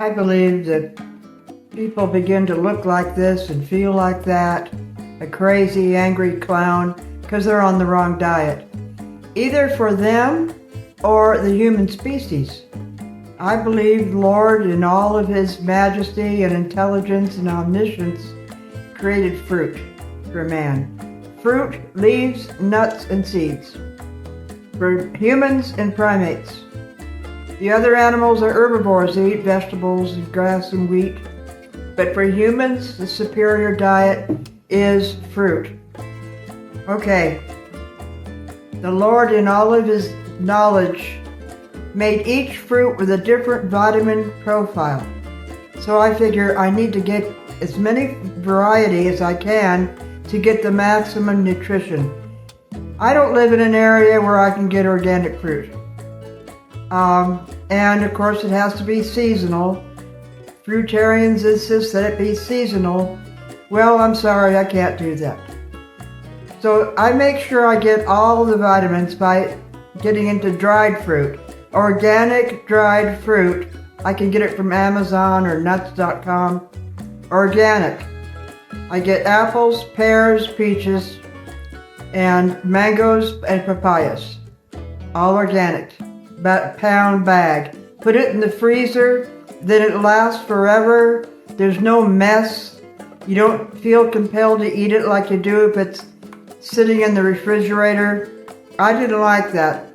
I believe that people begin to look like this and feel like that, a crazy, angry clown, because they're on the wrong diet, either for them or the human species. I believe the Lord, in all of His majesty and intelligence and omniscience, created fruit for man. Fruit, leaves, nuts, and seeds for humans and primates. The other animals are herbivores. They eat vegetables and grass and wheat. But for humans, the superior diet is fruit. Okay. The Lord, in all of His knowledge, made each fruit with a different vitamin profile. So I figure I need to get as many variety as I can to get the maximum nutrition. I don't live in an area where I can get organic fruit. And of course it has to be seasonal. Fruitarians insist that it be seasonal. Well, I'm sorry, I can't do that. So I make sure I get all the vitamins by getting into dried fruit. Organic dried fruit. I can get it from Amazon or nuts.com. Organic. I get apples, pears, peaches, and mangoes and papayas. All organic. About a pound bag. Put it in the freezer, then it lasts forever. There's no mess. You don't feel compelled to eat it like you do if it's sitting in the refrigerator. I didn't like that.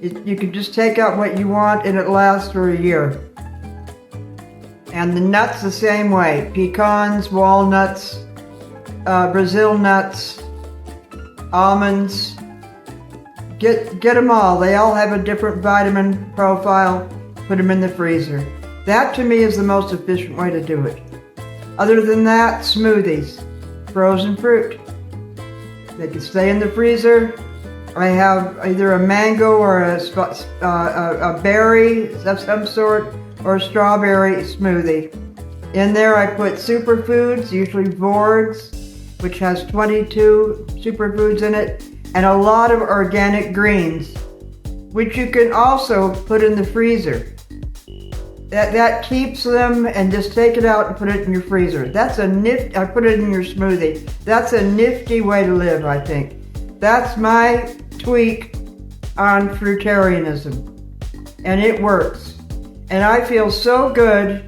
You can just take out what you want and it lasts for a year. And the nuts the same way. Pecans, walnuts, Brazil nuts, almonds. Get them all. They all have a different vitamin profile. Put them in the freezer. That to me is the most efficient way to do it. Other than that, smoothies. Frozen fruit. They can stay in the freezer. I have either a mango or a berry of some sort or a strawberry smoothie. In there I put superfoods, usually Vorgs, which has 22 superfoods in it, and a lot of organic greens, which you can also put in the freezer. That keeps them, and just take it out and put it in your freezer. That's a nifty, I put it in your smoothie. That's a nifty way to live, I think. That's my tweak on fruitarianism, and it works. And I feel so good.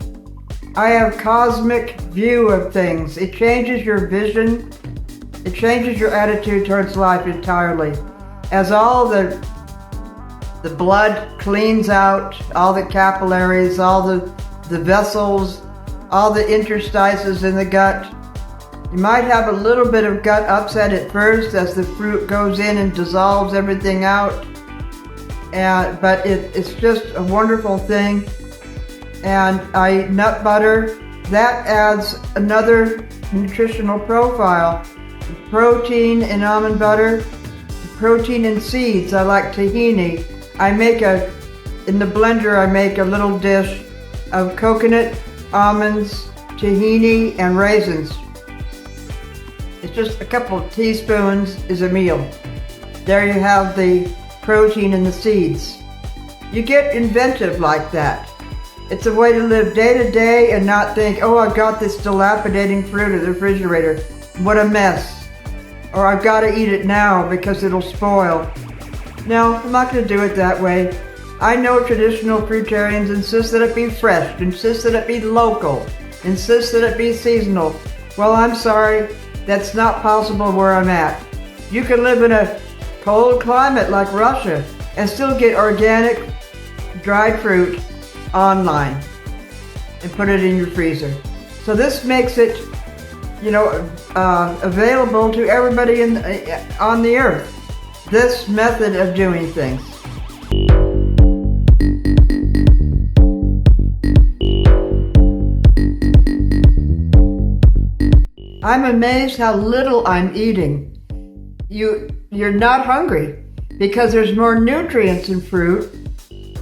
I have cosmic view of things. It changes your vision. It changes your attitude towards life entirely. As all the blood cleans out, all the capillaries, all the vessels, all the interstices in the gut. You might have a little bit of gut upset at first as the fruit goes in and dissolves everything out. But it's just a wonderful thing. And nut butter, that adds another nutritional profile. Protein in almond butter, protein in seeds. I like tahini. In the blender I make a little dish of coconut, almonds, tahini, and raisins. It's just a couple of teaspoons is a meal. There you have the protein in the seeds. You get inventive like that. It's a way to live day to day and not think, oh, I've got this dilapidating fruit in the refrigerator. What a mess. Or I've got to eat it now because it'll spoil. No, I'm not going to do it that way. I know traditional fruitarians insist that it be fresh, insist that it be local, insist that it be seasonal. Well, I'm sorry, that's not possible where I'm at. You can live in a cold climate like Russia and still get organic dried fruit online and put it in your freezer. So this makes it, available to everybody on the earth. This method of doing things. I'm amazed how little I'm eating. You're not hungry because there's more nutrients in fruit.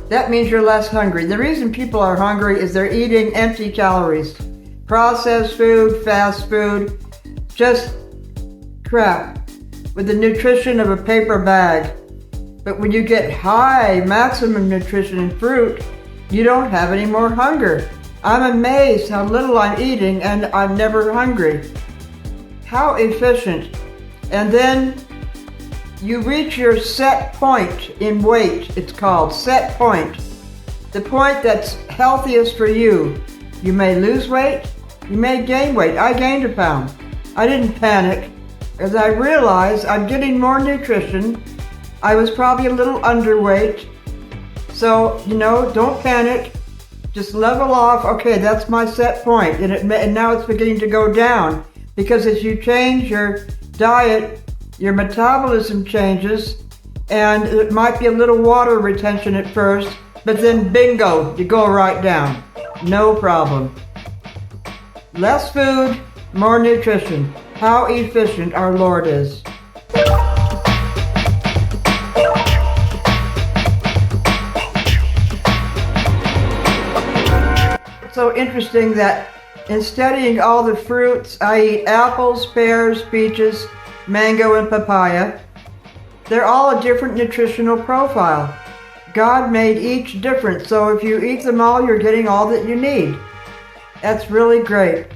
That means you're less hungry. The reason people are hungry is they're eating empty calories. Processed food, fast food, just crap with the nutrition of a paper bag. But when you get high maximum nutrition in fruit, you don't have any more hunger. I'm amazed how little I'm eating and I'm never hungry. How efficient. And then you reach your set point in weight. It's called set point. The point that's healthiest for you. You may lose weight, you may gain weight. I gained a pound. I didn't panic, as I realized I'm getting more nutrition. I was probably a little underweight. So, don't panic. Just level off. Okay, that's my set point. And now it's beginning to go down. Because as you change your diet, your metabolism changes, and it might be a little water retention at first, but then bingo, you go right down. No problem. Less food, more nutrition. How efficient our Lord is. It's so interesting that in studying all the fruits, I eat apples, pears, peaches, mango, and papaya. They're all a different nutritional profile. God made each different, so if you eat them all, you're getting all that you need. That's really great.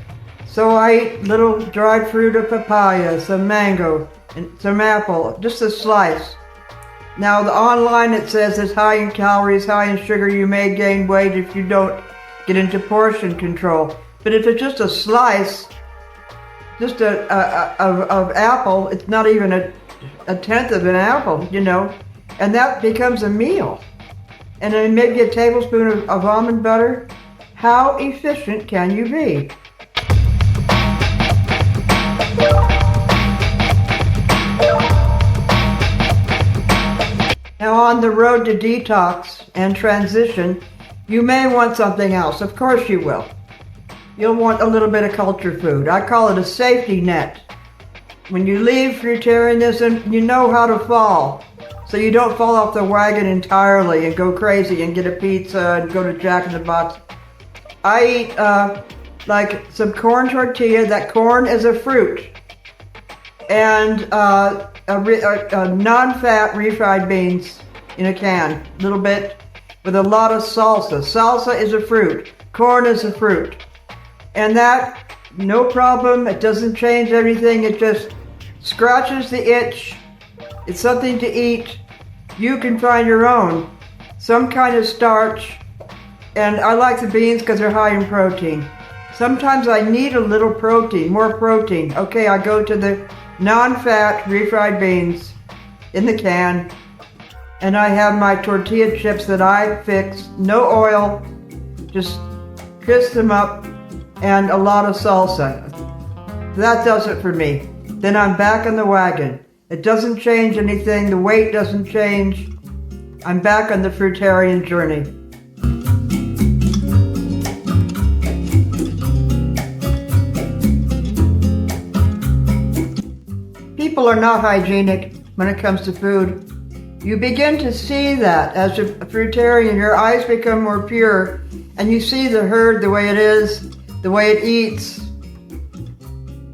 So I eat little dried fruit of papaya, some mango, and some apple, just a slice. Now online it says it's high in calories, high in sugar, you may gain weight if you don't get into portion control. But if it's just a slice, just of apple, it's not even a tenth of an apple, and that becomes a meal. And then maybe a tablespoon of almond butter. How efficient can you be? Now on the road to detox and transition, you may want something else. Of course you will. You'll want a little bit of culture food. I call it a safety net. When you leave Fruitarianism, you know how to fall. So you don't fall off the wagon entirely and go crazy and get a pizza and go to Jack in the Box. I eat like some corn tortilla. That corn is a fruit. And a non-fat refried beans in a can, a little bit, with a lot of salsa. Salsa is a fruit. Corn is a fruit. And that, no problem. It doesn't change anything. It just scratches the itch. It's something to eat. You can find your own. Some kind of starch. And I like the beans because they're high in protein. Sometimes I need a little protein, more protein. Okay, I go to the non-fat refried beans in the can. And I have my tortilla chips that I fix. No oil. Just crisp them up. And a lot of salsa. That does it for me. Then I'm back on the wagon. It doesn't change anything. The weight doesn't change. I'm back on the fruitarian journey. People are not hygienic when it comes to food. You begin to see that as a fruitarian. Your eyes become more pure and you see the herd the way it is, the way it eats.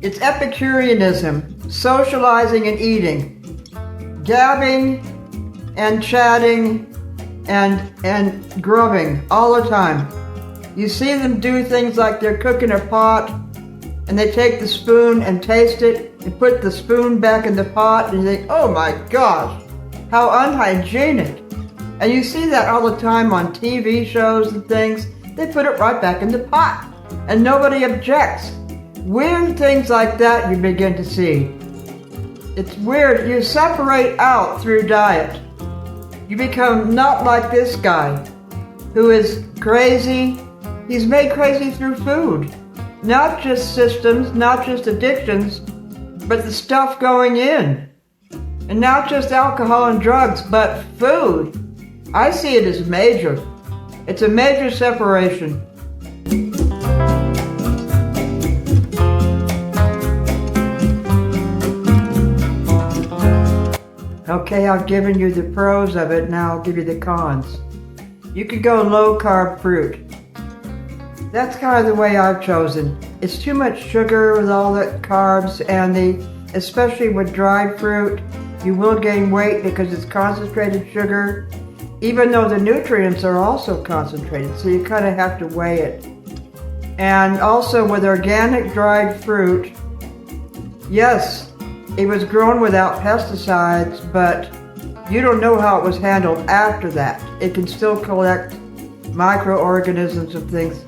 It's Epicureanism, socializing and eating, gabbing and chatting and grubbing all the time. You see them do things like they're cooking a pot and they take the spoon and taste it and put the spoon back in the pot and you think, oh my gosh, how unhygienic. And you see that all the time on TV shows and things. They put it right back in the pot and nobody objects. Weird things like that you begin to see. It's weird. You separate out through diet. You become not like this guy who is crazy. He's made crazy through food. Not just systems, not just addictions, but the stuff going in. And not just alcohol and drugs, but food. I see it as major. It's a major separation. Okay, I've given you the pros of it, now I'll give you the cons. You could go low-carb fruit. That's kind of the way I've chosen. It's too much sugar with all the carbs and especially with dried fruit, you will gain weight because it's concentrated sugar, even though the nutrients are also concentrated, so you kind of have to weigh it. And also with organic dried fruit, yes, it was grown without pesticides, but you don't know how it was handled after that. It can still collect microorganisms and things.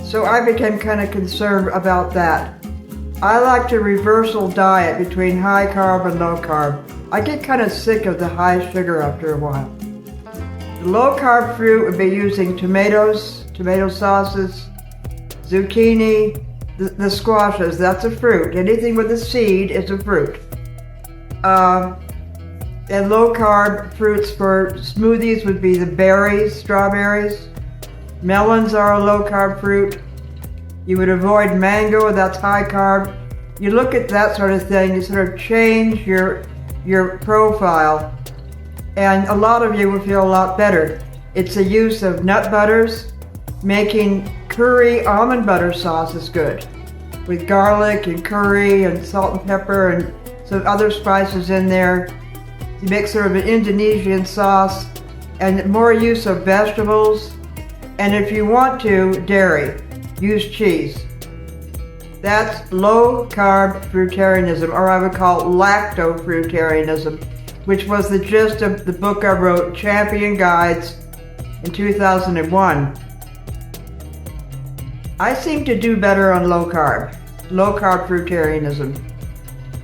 So I became kind of concerned about that. I like a reversal diet between high carb and low carb. I get kind of sick of the high sugar after a while. The low carb fruit would be using tomatoes, tomato sauces, zucchini, the squashes, that's a fruit. Anything with a seed is a fruit. And low carb fruits for smoothies would be the berries, strawberries. Melons are a low carb fruit. You would avoid mango, that's high carb. You look at that sort of thing, you sort of change your profile, and a lot of you will feel a lot better. It's the use of nut butters. Making curry almond butter sauce is good, with garlic and curry and salt and pepper and some other spices in there. You make sort of an Indonesian sauce, and more use of vegetables. And if you want to, dairy, use cheese. That's low-carb fruitarianism, or I would call it Lacto-fruitarianism, which was the gist of the book I wrote, Champion Guides, in 2001. I seem to do better on low-carb fruitarianism.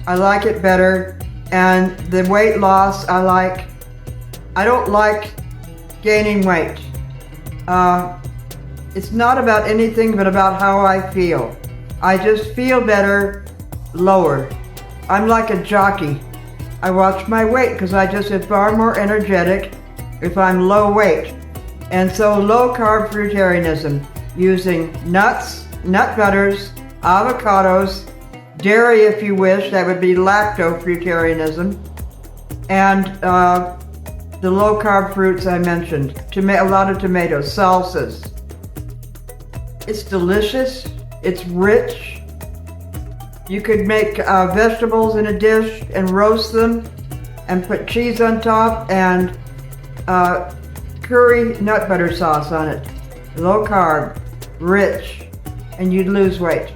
I like it better, and the weight loss I like. I don't like gaining weight. It's not about anything but about how I feel. I just feel better, lower. I'm like a jockey. I watch my weight because I just am far more energetic if I'm low weight. And so low carb fruitarianism, using nuts, nut butters, avocados, dairy if you wish, that would be lacto-fruitarianism, and the low carb fruits I mentioned, a lot of tomatoes, salsas. It's delicious. It's rich. You could make vegetables in a dish and roast them and put cheese on top and curry nut butter sauce on it. Low carb, rich, and you'd lose weight.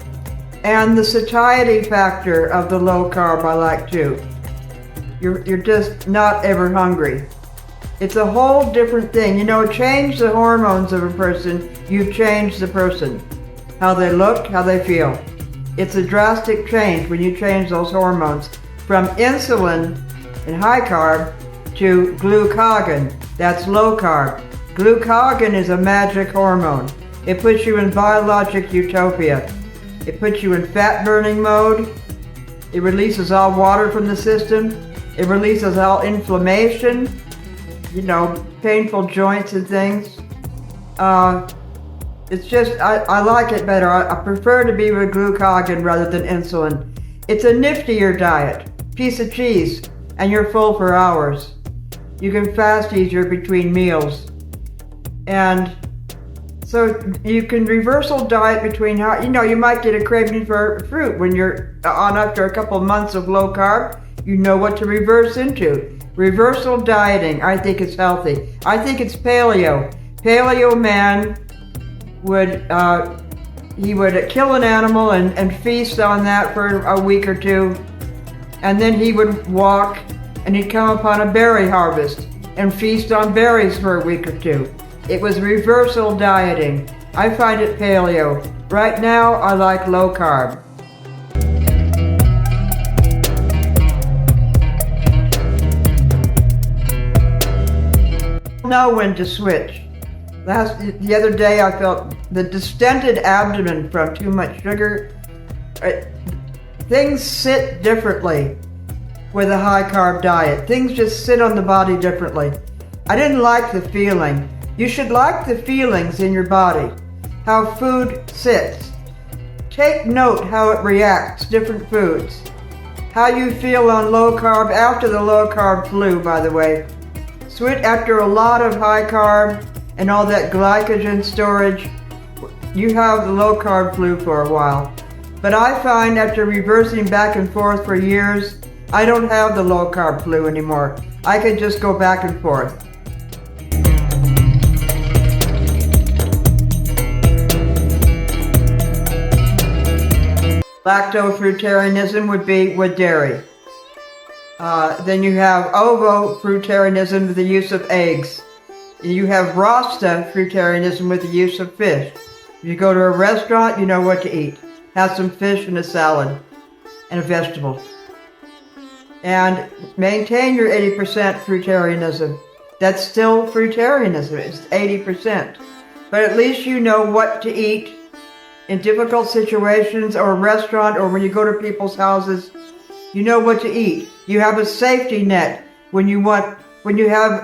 And the satiety factor of the low carb I like too. You're just not ever hungry. It's a whole different thing. You know, change the hormones of a person, you've changed the person. How they look, how they feel. It's a drastic change when you change those hormones from insulin and high carb to glucagon, that's low carb. Glucagon is a magic hormone. It puts you in biologic utopia. It puts you in fat burning mode. It releases all water from the system. It releases all inflammation, painful joints and things. It's just, I like it better. I prefer to be with glucagon rather than insulin. It's a niftier diet. Piece of cheese, and you're full for hours. You can fast easier between meals. And so you can reversal diet between you might get a craving for fruit when you're on after a couple of months of low carb. You know what to reverse into. Reversal dieting, I think it's healthy. I think it's paleo. Paleo man would kill an animal and feast on that for a week or two, and then he would walk and he'd come upon a berry harvest and feast on berries for a week or two. It was reversal dieting. I find it paleo. Right now I like low carb. Know when to switch. The other day I felt the distended abdomen from too much sugar. Things sit differently with a high carb diet. Things just sit on the body differently. I didn't like the feeling. You should like the feelings in your body, how food sits. Take note how it reacts, different foods. How you feel on low carb after the low carb flu, by the way. Switch after a lot of high carb and all that glycogen storage, you have the low carb flu for a while. But I find after reversing back and forth for years, I don't have the low carb flu anymore. I can just go back and forth. Lacto-fruitarianism would be with dairy. Then you have ovo-fruitarianism with the use of eggs. You have Rasta-fruitarianism with the use of fish. If you go to a restaurant, you know what to eat. Have some fish and a salad and a vegetable. And maintain your 80% fruitarianism. That's still fruitarianism, it's 80%. But at least you know what to eat in difficult situations or a restaurant or when you go to people's houses. You know what to eat. You have a safety net when you have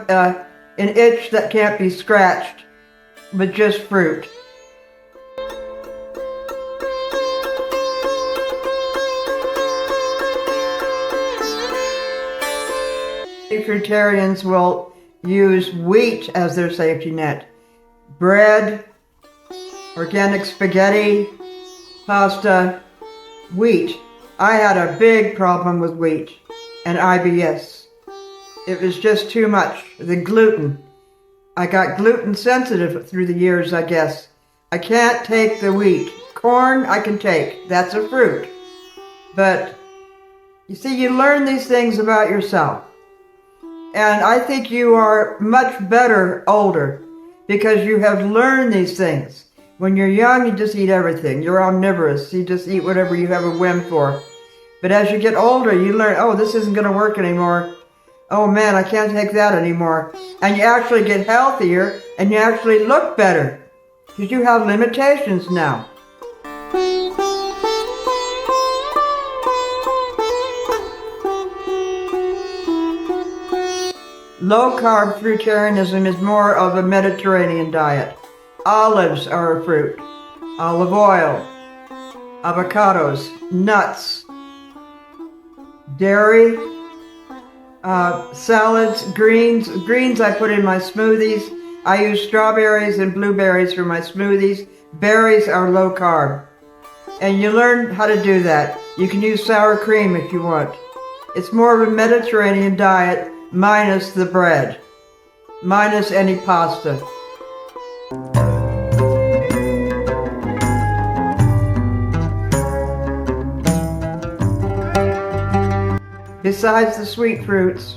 an itch that can't be scratched with just fruit. Fruitarians will use wheat as their safety net. Bread, organic spaghetti, pasta, wheat. I had a big problem with wheat and IBS. It was just too much. The gluten. I got gluten sensitive through the years, I guess. I can't take the wheat. Corn, I can take. That's a fruit. But, you see, you learn these things about yourself. And I think you are much better older because you have learned these things. When you're young, you just eat everything. You're omnivorous. You just eat whatever you have a whim for. But as you get older, you learn, oh, this isn't going to work anymore. Oh man, I can't take that anymore. And you actually get healthier and you actually look better because you have limitations now. Low-carb fruitarianism is more of a Mediterranean diet. Olives are a fruit. Olive oil. Avocados. Nuts. Dairy. Salads. Greens. Greens I put in my smoothies. I use strawberries and blueberries for my smoothies. Berries are low carb. And you learn how to do that. You can use sour cream if you want. It's more of a Mediterranean diet minus the bread. Minus any pasta. Besides the sweet fruits,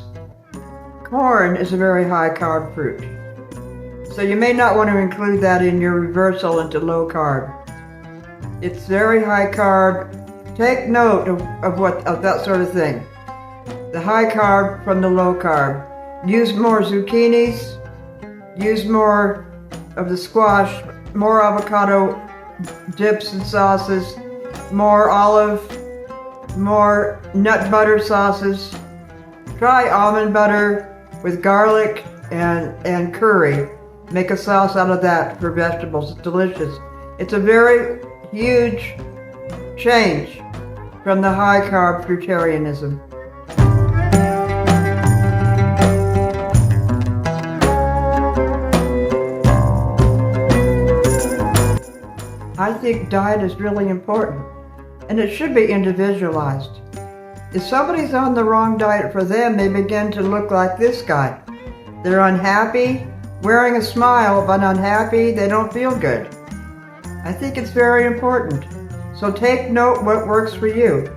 corn is a very high carb fruit. So you may not want to include that in your reversal into low carb. It's very high carb. Take note of that sort of thing. The high carb from the low carb. Use more zucchinis. Use more of the squash. More avocado dips and sauces. More olive. More nut butter sauces. Try almond butter with garlic and curry. Make a sauce out of that for vegetables. It's delicious. It's a very huge change from the high carb fruitarianism. I think diet is really important, and it should be individualized. If somebody's on the wrong diet for them, they begin to look like this guy. They're unhappy, wearing a smile, but unhappy, they don't feel good. I think it's very important. So take note what works for you.